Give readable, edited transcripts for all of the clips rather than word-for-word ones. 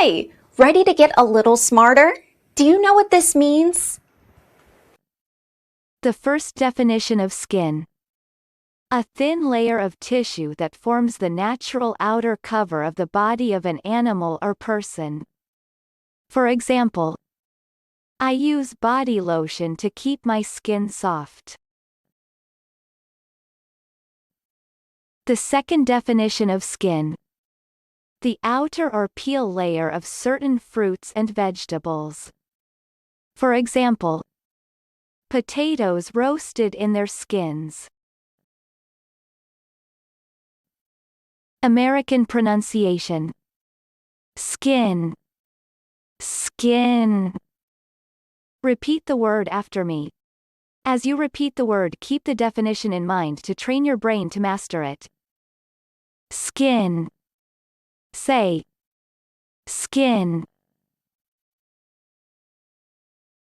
Hi, ready to get a little smarter? Do you know what this means? The first definition of skin. A thin layer of tissue that forms the natural outer cover of the body of an animal or person. For example, I use body lotion to keep my skin soft. The second definition of skin. The outer or peel layer of certain fruits and vegetables. For example, potatoes roasted in their skins. American pronunciation. Skin. Skin. Repeat the word after me. As you repeat the word, keep the definition in mind to train your brain to master it. Skin. Say. Skin.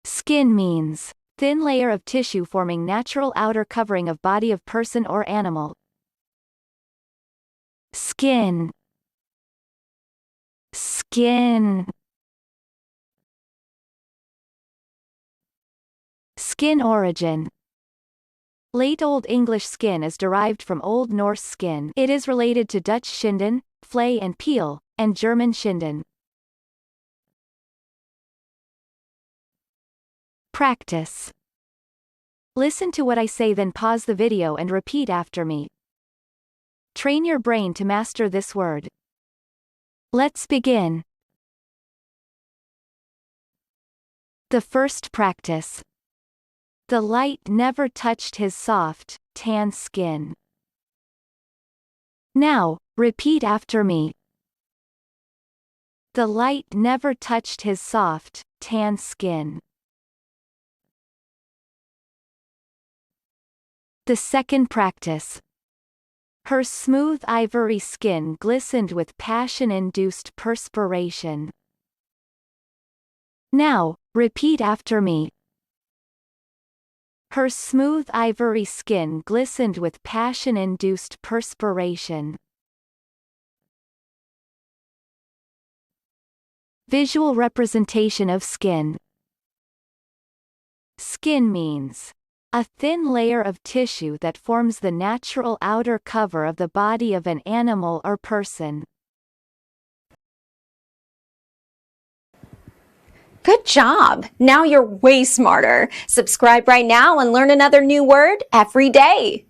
Skin means thin layer of tissue forming natural outer covering of body of person or animal. Skin. Skin. Skin origin. Late Old English skin is derived from Old Norse skin. It is related to Dutch schinden, flay and peel, and German schinden. Practice. Listen to what I say, then pause the video and repeat after me. Train your brain to master this word. Let's begin. The first practice. The light never touched his soft, tan skin. Now, repeat after me. The light never touched his soft, tan skin. The second practice. Her smooth ivory skin glistened with passion-induced perspiration. Now, repeat after me. Her smooth ivory skin glistened with passion-induced perspiration. Visual representation of skin. Skin means a thin layer of tissue that forms the natural outer cover of the body of an animal or person. Good job! Now you're way smarter. Subscribe right now and learn another new word every day.